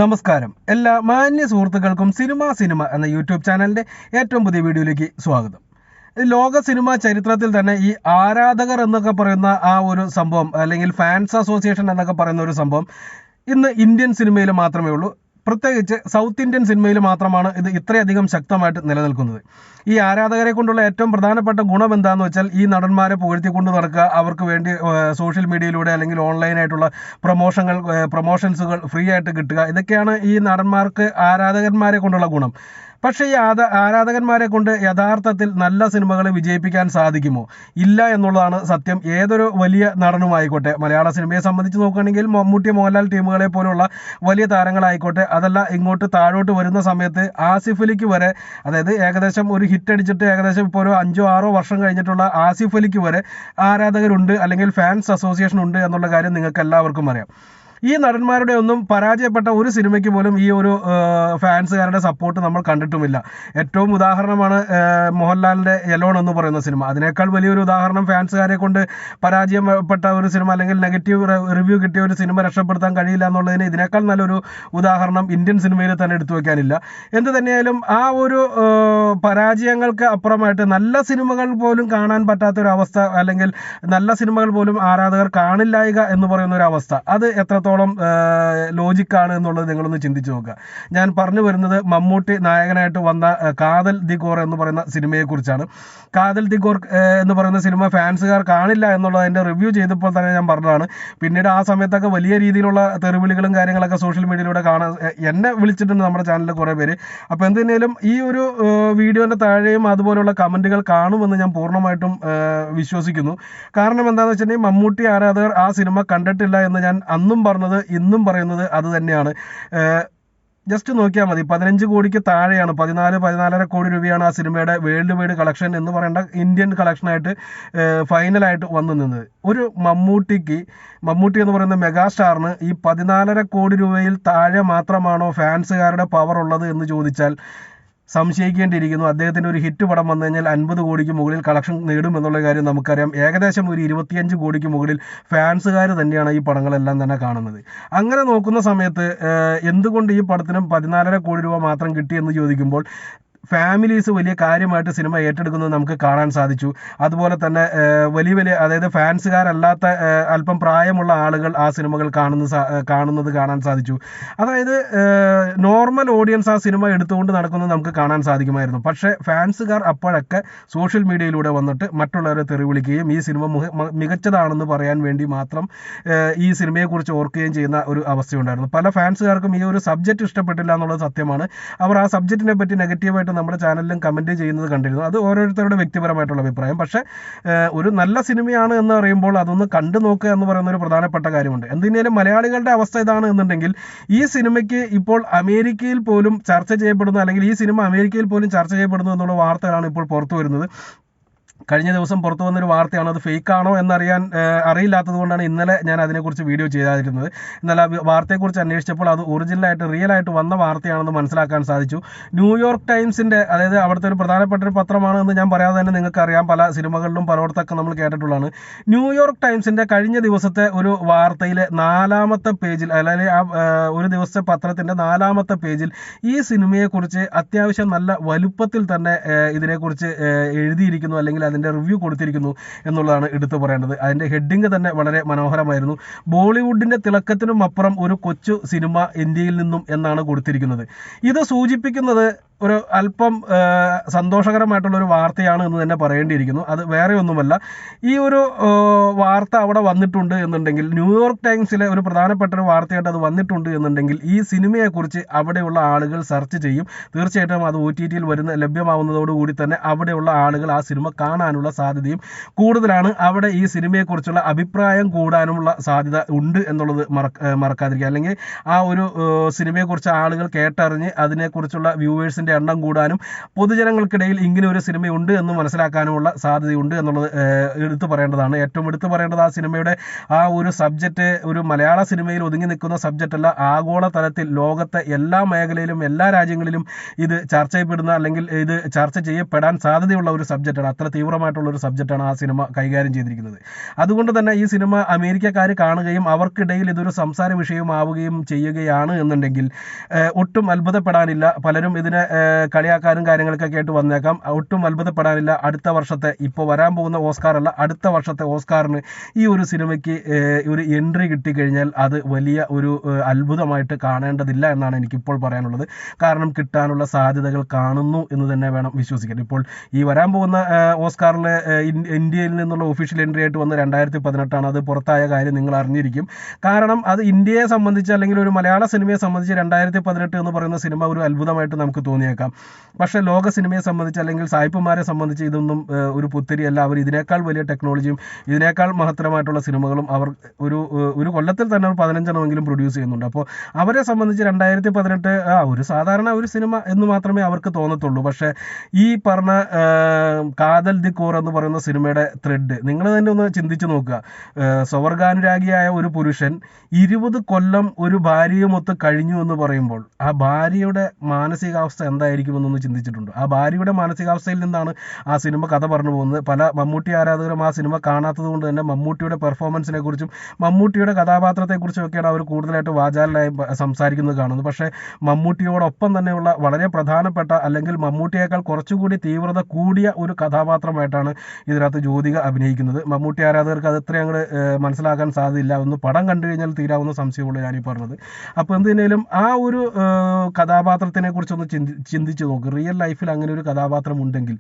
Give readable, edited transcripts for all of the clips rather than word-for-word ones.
നമസ്കാരം എല്ലാ മാന്യ സുഹൃത്തുക്കൾക്കും സിനിമ എന്ന യൂട്യൂബ് ചാനലിന്റെ ഏറ്റവും പുതിയ വീഡിയോയിലേക്ക് സ്വാഗതം. ലോക സിനിമാ ചരിത്രത്തിൽ തന്നെ ഈ ആരാധകർ എന്നൊക്കെ പറയുന്ന ആ ഒരു സംഭവം, അല്ലെങ്കിൽ ഫാൻസ് അസോസിയേഷൻ എന്നൊക്കെ പറയുന്ന ഒരു സംഭവം ഇന്ന് ഇന്ത്യൻ സിനിമയിൽ മാത്രമേ ഉള്ളൂ. പ്രത്യേകിച്ച് സൗത്ത് ഇന്ത്യൻ സിനിമയിൽ മാത്രമാണ് ഇത് ഇത്രയധികം ശക്തമായിട്ട് നിലനിൽക്കുന്നത്. ഈ ആരാധകരെ കൊണ്ടുള്ള ഏറ്റവും പ്രധാനപ്പെട്ട ഗുണം എന്താണെന്ന് വെച്ചാൽ, ഈ നടന്മാരെ പുകഴ്ത്തിക്കൊണ്ട് നടക്കുക, അവർക്ക് വേണ്ടി സോഷ്യൽ മീഡിയയിലൂടെ അല്ലെങ്കിൽ ഓൺലൈനായിട്ടുള്ള പ്രൊമോഷൻസുകൾ ഫ്രീ ആയിട്ട് കിട്ടുക, ഇതൊക്കെയാണ് ഈ നടന്മാർക്ക് ആരാധകന്മാരെ കൊണ്ടുള്ള ഗുണം. പക്ഷേ ഈ ആരാധകന്മാരെ കൊണ്ട് യഥാർത്ഥത്തിൽ നല്ല സിനിമകളെ വിജയിപ്പിക്കാൻ സാധിക്കുമോ? ഇല്ല എന്നുള്ളതാണ് സത്യം. ഏതൊരു വലിയ നടനുമായിക്കോട്ടെ, മലയാള സിനിമയെ സംബന്ധിച്ച് നോക്കുകയാണെങ്കിൽ മമ്മൂട്ടി, മോഹൻലാൽ ടീമുകളെ പോലുള്ള വലിയ താരങ്ങളായിക്കോട്ടെ, അതല്ല ഇങ്ങോട്ട് താഴോട്ട് വരുന്ന സമയത്ത് ആസിഫ് അലിക്ക് വരെ, അതായത് ഏകദേശം ഒരു ഹിറ്റ് അടിച്ചിട്ട് ഏകദേശം ഇപ്പോൾ ഒരു 5-6 വർഷം കഴിഞ്ഞിട്ടുള്ള ആസിഫ് അലിക്ക് വരെ ആരാധകരുണ്ട്, അല്ലെങ്കിൽ ഫാൻസ് അസോസിയേഷൻ ഉണ്ട് എന്നുള്ള കാര്യം നിങ്ങൾക്ക് എല്ലാവർക്കും അറിയാം. ഈ നടന്മാരുടെ ഒന്നും പരാജയപ്പെട്ട ഒരു സിനിമയ്ക്ക് പോലും ഈ ഒരു ഫാൻസുകാരുടെ സപ്പോർട്ട് നമ്മൾ കണ്ടിട്ടുമില്ല. ഏറ്റവും ഉദാഹരണമാണ് മോഹൻലാലിന്റെ എലോൺ എന്ന് പറയുന്ന സിനിമ. അതിനേക്കാൾ വലിയൊരു ഉദാഹരണം ഫാൻസുകാരെ കൊണ്ട് പരാജയപ്പെട്ട ഒരു സിനിമ, അല്ലെങ്കിൽ നെഗറ്റീവ് റിവ്യൂ കിട്ടിയ ഒരു സിനിമ രക്ഷപ്പെടുത്താൻ കഴിയില്ല എന്നുള്ളതിന് ഇതിനേക്കാൾ നല്ലൊരു ഉദാഹരണം ഇന്ത്യൻ സിനിമയിൽ തന്നെ എടുത്തു വയ്ക്കാനില്ല. എന്ത് തന്നെയായാലും ആ ഒരു പരാജയങ്ങൾക്ക് അപ്പുറമായിട്ട് നല്ല സിനിമകൾ പോലും കാണാൻ പറ്റാത്തൊരവസ്ഥ, അല്ലെങ്കിൽ നല്ല സിനിമകൾ പോലും ആരാധകർ കാണില്ലായിക എന്ന് പറയുന്ന ഒരു അവസ്ഥ, അത് എത്രത്തോളം ലോജിക്കാണ് എന്നുള്ളത് നിങ്ങളൊന്ന് ചിന്തിച്ചു നോക്കുക. ഞാൻ പറഞ്ഞു വരുന്നത് മമ്മൂട്ടി നായകനായിട്ട് വന്ന കാതൽ ദി ഗോർ എന്ന് പറയുന്ന സിനിമയെ കുറിച്ചാണ്. കാതൽ ദി ഗോർ എന്ന് പറയുന്ന സിനിമ ഫാൻസുകാർ കാണില്ല എന്നുള്ളത് അതിന്റെ റിവ്യൂ ചെയ്തപ്പോൾ തന്നെ ഞാൻ പറഞ്ഞതാണ്. പിന്നീട് ആ സമയത്തൊക്കെ വലിയ രീതിയിലുള്ള തെറിവിളികളും കാര്യങ്ങളൊക്കെ സോഷ്യൽ മീഡിയയിലൂടെ എന്നെ വിളിച്ചിട്ടുണ്ട് നമ്മുടെ ചാനലിൽ കുറേ പേര്. അപ്പോൾ എന്തിനേലും ഈ ഒരു വീഡിയോന്റെ താഴെയും അതുപോലുള്ള കമന്റുകൾ കാണുമെന്ന് ഞാൻ പൂർണ്ണമായിട്ടും വിശ്വസിക്കുന്നു. കാരണം എന്താണെന്ന് വെച്ചിട്ടുണ്ടെങ്കിൽ, മമ്മൂട്ടി ആരാധകർ ആ സിനിമ കണ്ടിട്ടില്ല എന്ന് ഞാൻ അന്നും ഇന്നും പറയുന്നത് അത് തന്നെയാണ്. ജസ്റ്റ് നോക്കിയാൽ മതി, 15 കോടിക്ക് താഴെയാണ്, 14-14.5 കോടി രൂപയാണ് ആ സിനിമയുടെ വേൾഡ് വൈഡ് കളക്ഷൻ എന്ന് പറയേണ്ട ഇന്ത്യൻ കളക്ഷനായിട്ട് ഫൈനലായിട്ട് വന്നു നിന്നത്. ഒരു മമ്മൂട്ടി എന്ന് പറയുന്ന മെഗാസ്റ്റാറിന് ഈ 14.5 കോടി രൂപയിൽ താഴെ മാത്രമാണോ ഫാൻസുകാരുടെ പവർ ഉള്ളത് എന്ന് ചോദിച്ചാൽ സംശയിക്കേണ്ടിയിരിക്കുന്നു. അദ്ദേഹത്തിൻ്റെ ഒരു ഹിറ്റ് പടം വന്നു കഴിഞ്ഞാൽ 50 കോടിക്ക് മുകളിൽ കളക്ഷൻ നേടും എന്നുള്ള കാര്യം നമുക്കറിയാം. ഏകദേശം ഒരു 25 കോടിക്ക് മുകളിൽ ഫാൻസുകാർ തന്നെയാണ് ഈ പടങ്ങളെല്ലാം തന്നെ കാണുന്നത്. അങ്ങനെ നോക്കുന്ന സമയത്ത് എന്തുകൊണ്ട് ഈ പടത്തിനും 14.5 കോടി രൂപ മാത്രം കിട്ടി എന്ന് ചോദിക്കുമ്പോൾ, ഫാമിലീസ് വലിയ കാര്യമായിട്ട് സിനിമ ഏറ്റെടുക്കുന്നത് നമുക്ക് കാണാൻ സാധിച്ചു. അതുപോലെ തന്നെ വലിയ അതായത് ഫാൻസുകാരല്ലാത്ത അല്പം പ്രായമുള്ള ആളുകൾ ആ സിനിമകൾ കാണുന്നത് കാണാൻ സാധിച്ചു. അതായത് നോർമൽ ഓഡിയൻസ് ആ സിനിമ എടുത്തുകൊണ്ട് നടക്കുന്നത് നമുക്ക് കാണാൻ സാധിക്കുമായിരുന്നു. പക്ഷേ ഫാൻസുകാർ അപ്പോഴൊക്കെ സോഷ്യൽ മീഡിയയിലൂടെ വന്നിട്ട് മറ്റുള്ളവരെ തെറി വിളിക്കുകയും ഈ സിനിമ മികച്ചതാണെന്ന് പറയാൻ വേണ്ടി മാത്രം ഈ സിനിമയെക്കുറിച്ച് ഓർക്കുകയും ചെയ്യുന്ന ഒരു അവസ്ഥയുണ്ടായിരുന്നു. പല ഫാൻസുകാർക്കും ഈ ഒരു സബ്ജക്റ്റ് ഇഷ്ടപ്പെട്ടില്ല എന്നുള്ളത് സത്യമാണ്. അവർ ആ സബ്ജക്റ്റിനെ പറ്റി നെഗറ്റീവായിട്ട് നമ്മുടെ ചാനലിലും കമന്റ് ചെയ്യുന്നത് കണ്ടിരുന്നു. അത് ഓരോരുത്തരുടെ വ്യക്തിപരമായിട്ടുള്ള അഭിപ്രായം. പക്ഷേ ഒരു നല്ല സിനിമയാണ് എന്ന് പറയുമ്പോൾ അതൊന്ന് കണ്ടു നോക്കുക എന്ന് പറയുന്ന ഒരു പ്രധാനപ്പെട്ട കാര്യമുണ്ട്. എന്തിനേലും മലയാളികളുടെ അവസ്ഥ ഇതാണ് എന്നുണ്ടെങ്കിൽ, ഈ സിനിമയ്ക്ക് ഇപ്പോൾ അമേരിക്കയിൽ പോലും ചർച്ച ചെയ്യപ്പെടുന്നു, അല്ലെങ്കിൽ ഈ സിനിമ അമേരിക്കയിൽ പോലും ചർച്ച ചെയ്യപ്പെടുന്നു എന്നുള്ള വാർത്തകളാണ് ഇപ്പോൾ പുറത്തു വരുന്നത്. കഴിഞ്ഞ ദിവസം പുറത്തു വന്നൊരു വാർത്തയാണ്. അത് ഫേക്ക് ആണോ എന്നറിയാൻ അറിയില്ലാത്തത് കൊണ്ടാണ് ഇന്നലെ ഞാൻ അതിനെക്കുറിച്ച് വീഡിയോ ചെയ്തിരുന്നത്. എന്നാൽ ആ വാർത്തയെക്കുറിച്ച് അന്വേഷിച്ചപ്പോൾ അത് ഒറിജിനലായിട്ട് റിയൽ ആയിട്ട് വന്ന വാർത്തയാണെന്ന് മനസ്സിലാക്കാൻ സാധിച്ചു. ന്യൂയോർക്ക് ടൈംസിന്റെ, അതായത് അവിടുത്തെ ഒരു പ്രധാനപ്പെട്ട ഒരു പത്രമാണ് എന്ന് ഞാൻ പറയാതെ തന്നെ നിങ്ങൾക്ക് അറിയാം, പല സിനിമകളിലും പലയിടത്തൊക്കെ നമ്മൾ കേട്ടിട്ടുള്ളതാണ്. ന്യൂയോർക്ക് ടൈംസിന്റെ കഴിഞ്ഞ ദിവസത്തെ ഒരു വാർത്തയിലെ 4ാമത്തെ പേജിൽ, അല്ലെങ്കിൽ ആ ഒരു ദിവസത്തെ പത്രത്തിന്റെ 4ാമത്തെ പേജിൽ ഈ സിനിമയെക്കുറിച്ച് അത്യാവശ്യം നല്ല വലുപ്പത്തിൽ തന്നെ ഇതിനെക്കുറിച്ച് എഴുതിയിരിക്കുന്നു, അല്ലെങ്കിൽ അതിന്റെ റിവ്യൂ കൊടുത്തിരിക്കുന്നു എന്നുള്ളതാണ് എടുത്തു പറയേണ്ടത്. അതിന്റെ ഹെഡിങ് തന്നെ വളരെ മനോഹരമായിരുന്നു. ബോളിവുഡിന്റെ തിളക്കത്തിനും അപ്പുറം ഒരു കൊച്ചു സിനിമ ഇന്ത്യയിൽ നിന്നും എന്നാണ് കൊടുത്തിരിക്കുന്നത്. ഇത് സൂചിപ്പിക്കുന്നത് ഒരു അല്പം സന്തോഷകരമായിട്ടുള്ള ഒരു വാർത്തയാണ് എന്ന് തന്നെ പറയേണ്ടിയിരിക്കുന്നു. അത് വേറെ ഒന്നുമല്ല, ഈ ഒരു വാർത്ത അവിടെ വന്നിട്ടുണ്ട് എന്നുണ്ടെങ്കിൽ, ന്യൂയോർക്ക് ടൈംസിലെ ഒരു പ്രധാനപ്പെട്ട ഒരു വാർത്തയായിട്ട് അത് വന്നിട്ടുണ്ട് എന്നുണ്ടെങ്കിൽ, ഈ സിനിമയെക്കുറിച്ച് അവിടെയുള്ള ആളുകൾ സെർച്ച് ചെയ്യും. തീർച്ചയായിട്ടും അത് OTTയിൽ ലഭ്യമാവുന്നതോടുകൂടി തന്നെ അവിടെയുള്ള ആളുകൾ ആ സിനിമ കാണാനുള്ള സാധ്യതയും കൂടുതലാണ്. അവിടെ ഈ സിനിമയെക്കുറിച്ചുള്ള അഭിപ്രായം കൂടാനുമുള്ള സാധ്യത ഉണ്ട് എന്നുള്ളത് മറക്കാതിരിക്കുക. അല്ലെങ്കിൽ ആ ഒരു സിനിമയെക്കുറിച്ച് ആളുകൾ കേട്ടറിഞ്ഞ് അതിനെക്കുറിച്ചുള്ള വ്യൂവേഴ്സിന്റെ തിയേറ്ററുകളുടെ എണ്ണം കൂടാനും പൊതുജനങ്ങൾക്കിടയിൽ ഇങ്ങനെ ഒരു സിനിമയുണ്ട് എന്ന് മനസ്സിലാക്കാനുമുള്ള സാധ്യതയുണ്ട് എന്നുള്ളത് എടുത്തു പറയേണ്ടതാണ്. ഏറ്റവും എടുത്തു പറയേണ്ടത് ആ സിനിമയുടെ ആ ഒരു സബ്ജക്റ്റ് ഒരു മലയാള സിനിമയിൽ ഒതുങ്ങി നിൽക്കുന്ന സബ്ജക്റ്റ് അല്ല, ആഗോള തലത്തിൽ ലോകത്തെ എല്ലാ മേഖലയിലും എല്ലാ രാജ്യങ്ങളിലും ഇത് ചർച്ച ചെയ്യപ്പെടുന്ന അല്ലെങ്കിൽ ഇത് ചർച്ച ചെയ്യപ്പെടാൻ സാധ്യതയുള്ള ഒരു സബ്ജക്റ്റാണ്. അത്ര തീവ്രമായിട്ടുള്ള ഒരു സബ്ജക്റ്റാണ് ആ സിനിമ കൈകാര്യം ചെയ്തിരിക്കുന്നത്. അതുകൊണ്ട് തന്നെ ഈ സിനിമ അമേരിക്കക്കാർ കാണുകയും അവർക്കിടയിൽ ഇതൊരു സംസാര വിഷയമാവുകയും ചെയ്യുകയാണ് എന്നുണ്ടെങ്കിൽ ഒട്ടും അത്ഭുതപ്പെടാനില്ല. പലരും ഇതിനെ കളിയാക്കാനും കാര്യങ്ങളൊക്കെ ആയിട്ട് വന്നേക്കാം. ഒട്ടും അത്ഭുതപ്പെടാനില്ല. അടുത്ത വർഷത്തെ ഇപ്പോൾ വരാൻ പോകുന്ന ഓസ്കാർ അല്ല, അടുത്ത വർഷത്തെ ഓസ്കാറിന് ഈ ഒരു സിനിമയ്ക്ക് ഒരു എൻട്രി കിട്ടിക്കഴിഞ്ഞാൽ അത് വലിയ ഒരു അത്ഭുതമായിട്ട് കാണേണ്ടതില്ല എന്നാണ് എനിക്കിപ്പോൾ പറയാനുള്ളത്. കാരണം കിട്ടാനുള്ള സാധ്യതകൾ കാണുന്നു എന്ന് തന്നെ വേണം വിശ്വസിക്കാൻ. ഇപ്പോൾ ഈ വരാൻ പോകുന്ന ഓസ്കാറിൽ ഇന്ത്യയിൽ നിന്നുള്ള ഒഫീഷ്യൽ എൻട്രി ആയിട്ട് വന്ന് 2018 അത് പുറത്തായ കാര്യം നിങ്ങൾ അറിഞ്ഞിരിക്കും. കാരണം അത് ഇന്ത്യയെ സംബന്ധിച്ച് അല്ലെങ്കിൽ ഒരു മലയാള സിനിമയെ സംബന്ധിച്ച് 2018 എന്ന് പറയുന്ന സിനിമ ഒരു അത്ഭുതമായിട്ട് നമുക്ക് തോന്നിയേക്കാം. പക്ഷേ ലോക സിനിമയെ സംബന്ധിച്ച് അല്ലെങ്കിൽ സായിപ്പന്മാരെ സംബന്ധിച്ച് ഇതൊന്നും ഒരു പുത്തരിയല്ല. അവർ ഇതിനേക്കാൾ വലിയ ടെക്നോളജിയും ഇതിനേക്കാൾ മഹത്തരമായിട്ടുള്ള സിനിമകളും അവർ ഒരു കൊല്ലത്തിൽ തന്നെ 15 പ്രൊഡ്യൂസ് ചെയ്യുന്നുണ്ട്. അപ്പോൾ അവരെ സംബന്ധിച്ച് 2018 ഒരു സാധാരണ ഒരു സിനിമ എന്ന് മാത്രമേ അവർക്ക് തോന്നത്തുള്ളൂ. പക്ഷേ ഈ പറഞ്ഞ കാതൽ ദി കോർ എന്ന് പറയുന്ന സിനിമയുടെ ത്രെഡ് നിങ്ങൾ തന്നെ ഒന്ന് ചിന്തിച്ചു നോക്കുക. സ്വവർഗാനുരാഗിയായ ഒരു പുരുഷൻ 20 കൊല്ലം ഒരു ഭാര്യയുമൊത്ത് കഴിഞ്ഞു എന്ന് പറയുമ്പോൾ ആ ഭാര്യയുടെ മാനസികാവസ്ഥ എന്തായിരിക്കുമെന്നൊന്ന് ചിന്തിച്ചിട്ടുണ്ട്? ആ ഭാര്യയുടെ മാനസികാവസ്ഥയിൽ നിന്നാണ് ആ സിനിമ കഥ പറഞ്ഞു പോകുന്നത്. പല മമ്മൂട്ടി ആരാധകരും ആ സിനിമ കാണാത്തത് കൊണ്ട് തന്നെ മമ്മൂട്ടിയുടെ പെർഫോമൻസിനെ കുറിച്ചും മമ്മൂട്ടിയുടെ കഥാപാത്രത്തെക്കുറിച്ചും ഒക്കെയാണ് അവർ കൂടുതലായിട്ട് വാചാലനായി സംസാരിക്കുന്നത് കാണുന്നത്. പക്ഷേ മമ്മൂട്ടിയോടൊപ്പം തന്നെയുള്ള വളരെ പ്രധാനപ്പെട്ട അല്ലെങ്കിൽ മമ്മൂട്ടിയേക്കാൾ കുറച്ചുകൂടി തീവ്രത കൂടിയ ഒരു കഥാപാത്രമായിട്ടാണ് ഇതിനകത്ത് ജ്യോതിക അഭിനയിക്കുന്നത്. മമ്മൂട്ടി ആരാധകർക്ക് അത് എത്രയും അങ്ങോട്ട് മനസ്സിലാക്കാൻ സാധ്യതയില്ല. ഒന്ന് പടം കണ്ടു കഴിഞ്ഞാൽ തീരാവുന്ന സംശയമുള്ളൂ ഞാനീ പറഞ്ഞത്. അപ്പോൾ എന്തിനേലും ആ ഒരു കഥാപാത്രത്തിനെ കുറിച്ചൊന്ന് ചിന്തിച്ചു നോക്ക്. റിയൽ ലൈഫിൽ അങ്ങനെ ഒരു കഥാപാത്രം ഉണ്ടെങ്കിൽ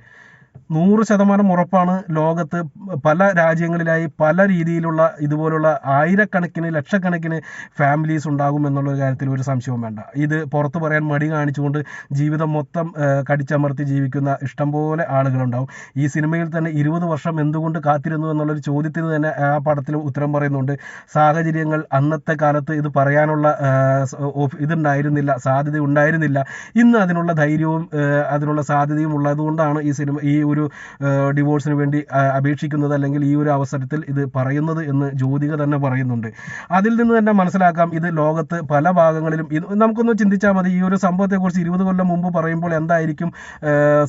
100% ഉറപ്പാണ് ലോകത്ത് പല രാജ്യങ്ങളിലായി പല രീതിയിലുള്ള ഇതുപോലുള്ള ആയിരക്കണക്കിന് ലക്ഷക്കണക്കിന് ഫാമിലീസ് ഉണ്ടാകും എന്നുള്ളൊരു കാര്യത്തിൽ ഒരു സംശയവും വേണ്ട. ഇത് പുറത്തു പറയാൻ മടി കാണിച്ചുകൊണ്ട് ജീവിതം മൊത്തം കടിച്ചമർത്തി ജീവിക്കുന്ന ഇഷ്ടംപോലെ ആളുകളുണ്ടാവും. ഈ സിനിമയിൽ തന്നെ 20 വർഷം എന്തുകൊണ്ട് കാത്തിരുന്നു എന്നുള്ളൊരു ചോദ്യത്തിന് തന്നെ ആ പടത്തിൽ ഉത്തരം പറയുന്നുണ്ട്. സാഹചര്യങ്ങൾ അന്നത്തെ കാലത്ത് ഇത് പറയാനുള്ള ഇതുണ്ടായിരുന്നില്ല, സാധ്യത ഉണ്ടായിരുന്നില്ല. ഇന്ന് അതിനുള്ള ധൈര്യവും അതിനുള്ള സാധ്യതയും ഉള്ളതുകൊണ്ടാണ് ഈ സിനിമ ഈ ഒരു ഡിവോഴ്സിന് വേണ്ടി അപേക്ഷിക്കുന്നത് അല്ലെങ്കിൽ ഈ ഒരു അവസരത്തിൽ ഇത് പറയുന്നത് എന്ന് ജ്യോതിക തന്നെ പറയുന്നുണ്ട്. അതിൽ നിന്ന് തന്നെ മനസ്സിലാക്കാം ഇത് ലോകത്ത് പല ഭാഗങ്ങളിലും നമുക്കൊന്ന് ചിന്തിച്ചാൽ മതി. ഈ ഒരു സംഭവത്തെക്കുറിച്ച് 20 കൊല്ലം മുമ്പ് പറയുമ്പോൾ എന്തായിരിക്കും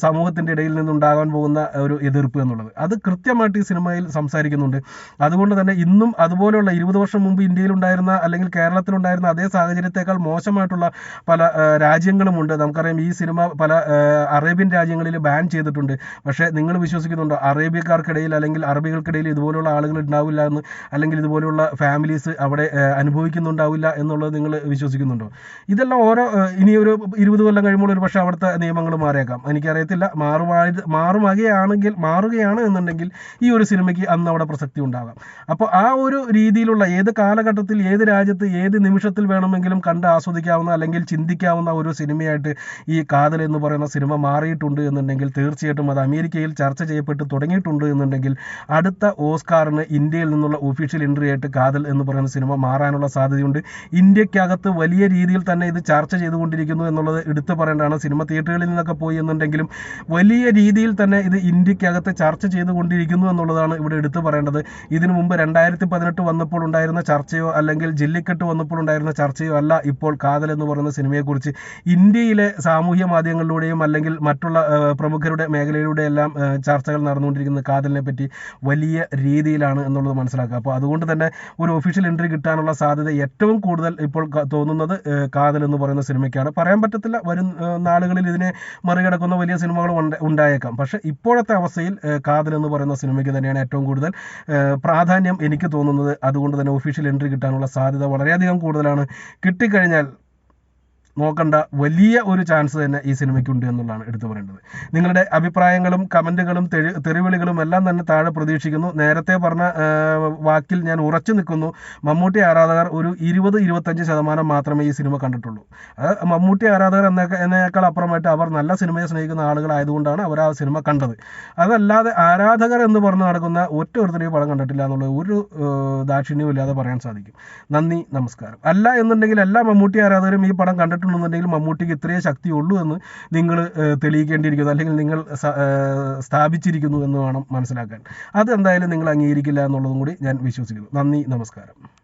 സമൂഹത്തിൻ്റെ ഇടയിൽ നിന്നുണ്ടാകാൻ പോകുന്ന ഒരു എതിർപ്പ് എന്നുള്ളത് അത് കൃത്യമായിട്ട് ഈ സിനിമയിൽ സംസാരിക്കുന്നുണ്ട്. അതുകൊണ്ട് തന്നെ ഇന്നും അതുപോലെയുള്ള 20 വർഷം മുമ്പ് ഇന്ത്യയിലുണ്ടായിരുന്ന അല്ലെങ്കിൽ കേരളത്തിലുണ്ടായിരുന്ന അതേ സാഹചര്യത്തെക്കാൾ മോശമായിട്ടുള്ള പല രാജ്യങ്ങളുമുണ്ട്. നമുക്കറിയാം ഈ സിനിമ പല അറേബ്യൻ രാജ്യങ്ങളിൽ ബാൻ ചെയ്തിട്ടുണ്ട്. പക്ഷേ നിങ്ങൾ വിശ്വസിക്കുന്നുണ്ടോ അറേബ്യക്കാർക്കിടയിൽ അല്ലെങ്കിൽ അറബികൾക്കിടയിൽ ഇതുപോലുള്ള ആളുകൾ ഉണ്ടാവില്ല എന്ന്, അല്ലെങ്കിൽ ഇതുപോലെയുള്ള ഫാമിലീസ് അവിടെ അനുഭവിക്കുന്നുണ്ടാവില്ല എന്നുള്ളത് നിങ്ങൾ വിശ്വസിക്കുന്നുണ്ടോ? ഇതെല്ലാം ഓരോ ഇനിയൊരു 20 കൊല്ലം കഴിയുമ്പോൾ ഒരു പക്ഷേ അവിടുത്തെ നിയമങ്ങൾ മാറിയേക്കാം, എനിക്കറിയത്തില്ല. മാറുകയാണ് എന്നുണ്ടെങ്കിൽ ഈ ഒരു സിനിമയ്ക്ക് അന്ന് അവിടെ പ്രസക്തി ഉണ്ടാകാം. അപ്പോൾ ആ ഒരു രീതിയിലുള്ള ഏത് കാലഘട്ടത്തിൽ ഏത് രാജ്യത്ത് ഏത് നിമിഷത്തിൽ വേണമെങ്കിലും കണ്ട് ആസ്വദിക്കാവുന്ന അല്ലെങ്കിൽ ചിന്തിക്കാവുന്ന ഒരു സിനിമയായിട്ട് ഈ കാതൽ എന്ന് പറയുന്ന സിനിമ മാറിയിട്ടുണ്ട് എന്നുണ്ടെങ്കിൽ തീർച്ചയായിട്ടും അത് അമേരിക്കയിൽ ചർച്ച ചെയ്യപ്പെട്ട് തുടങ്ങിയിട്ടുണ്ട് എന്നുണ്ടെങ്കിൽ അടുത്ത ഓസ്കാറിന് ഇന്ത്യയിൽ നിന്നുള്ള ഒഫീഷ്യൽ എൻട്രി ആയിട്ട് കാതൽ എന്ന് പറയുന്ന സിനിമ മാറാനുള്ള സാധ്യതയുണ്ട്. ഇന്ത്യക്കകത്ത് വലിയ രീതിയിൽ തന്നെ ഇത് ചർച്ച ചെയ്തുകൊണ്ടിരിക്കുന്നു എന്നുള്ളത് എടുത്തു പറയേണ്ടതാണ്. സിനിമ തിയേറ്ററുകളിൽ നിന്നൊക്കെ പോയി എന്നുണ്ടെങ്കിലും വലിയ രീതിയിൽ തന്നെ ഇത് ഇന്ത്യക്കകത്ത് ചർച്ച ചെയ്തുകൊണ്ടിരിക്കുന്നു എന്നുള്ളതാണ് ഇവിടെ എടുത്തു പറയേണ്ടത്. ഇതിനു മുമ്പ് 2018 വന്നപ്പോൾ ഉണ്ടായിരുന്ന ചർച്ചയോ അല്ലെങ്കിൽ ജല്ലിക്കെട്ട് വന്നപ്പോൾ ഉണ്ടായിരുന്ന ചർച്ചയോ അല്ല ഇപ്പോൾ കാതൽ എന്ന് പറയുന്ന സിനിമയെക്കുറിച്ച് ഇന്ത്യയിലെ സാമൂഹ്യ മാധ്യമങ്ങളിലൂടെയും അല്ലെങ്കിൽ മറ്റുള്ള പ്രമുഖരുടെ മേഖലയിലൂടെ എല്ലാം ചർച്ചകൾ നടന്നുകൊണ്ടിരിക്കുന്നത് കാതലിനെ പറ്റി വലിയ രീതിയിലാണ് എന്നുള്ളത് മനസ്സിലാക്കുക. അപ്പോൾ അതുകൊണ്ട് തന്നെ ഒരു ഒഫീഷ്യൽ എൻട്രി കിട്ടാനുള്ള സാധ്യത ഏറ്റവും കൂടുതൽ ഇപ്പോൾ തോന്നുന്നത് കാതൽ എന്ന് പറയുന്ന സിനിമയ്ക്കാണ്. പറയാൻ പറ്റത്തില്ല, വരും നാളുകളിൽ ഇതിനെ മറികടക്കുന്ന വലിയ സിനിമകൾ ഉണ്ടായേക്കാം. പക്ഷേ ഇപ്പോഴത്തെ അവസ്ഥയിൽ കാതൽ എന്ന് പറയുന്ന സിനിമയ്ക്ക് തന്നെയാണ് ഏറ്റവും കൂടുതൽ പ്രാധാന്യം എനിക്ക് തോന്നുന്നത്. അതുകൊണ്ട് തന്നെ ഒഫീഷ്യൽ എൻട്രി കിട്ടാനുള്ള സാധ്യത വളരെയധികം കൂടുതലാണ്. കിട്ടിക്കഴിഞ്ഞാൽ നോക്കണ്ട വലിയ ഒരു ചാൻസ് തന്നെ ഈ സിനിമയ്ക്കുണ്ട് എന്നുള്ളതാണ് എടുത്തു പറയേണ്ടത്. നിങ്ങളുടെ അഭിപ്രായങ്ങളും കമൻറ്റുകളും തെറിവിളികളും എല്ലാം തന്നെ താഴെ പ്രതീക്ഷിക്കുന്നു. നേരത്തെ പറഞ്ഞ വാക്കിൽ ഞാൻ ഉറച്ചു നിൽക്കുന്നു. മമ്മൂട്ടി ആരാധകർ ഒരു 20-25% മാത്രമേ ഈ സിനിമ കണ്ടിട്ടുള്ളൂ. മമ്മൂട്ടി ആരാധകർ എന്നേക്കാൾ അപ്പുറമായിട്ട് അവർ നല്ല സിനിമയെ സ്നേഹിക്കുന്ന ആളുകളായതുകൊണ്ടാണ് അവർ ആ സിനിമ കണ്ടത്. അതല്ലാതെ ആരാധകർ എന്ന് പറഞ്ഞു നടക്കുന്ന ഒറ്റൊരുത്തരെയും പടം കണ്ടിട്ടില്ല എന്നുള്ള ഒരു ദാക്ഷിണ്യവും ഇല്ലാതെ പറയാൻ സാധിക്കും. നന്ദി, നമസ്കാരം. അല്ല എന്നുണ്ടെങ്കിൽ എല്ലാ മമ്മൂട്ടി ആരാധകരും ഈ പടം കണ്ടിട്ടുണ്ട് കിട്ടണമെന്നുണ്ടെങ്കിൽ മമ്മൂട്ടിക്ക് ഇത്രയേ ശക്തിയുള്ളൂ എന്ന് നിങ്ങൾ തെളിയിക്കേണ്ടിയിരിക്കുന്നു, അല്ലെങ്കിൽ നിങ്ങൾ സ്ഥാപിച്ചിരിക്കുന്നു എന്ന് വേണം മനസ്സിലാക്കാൻ. അതെന്തായാലും നിങ്ങൾ അംഗീകരിക്കില്ല എന്നുള്ളതും കൂടി ഞാൻ വിശ്വസിക്കുന്നു. നന്ദി, നമസ്കാരം.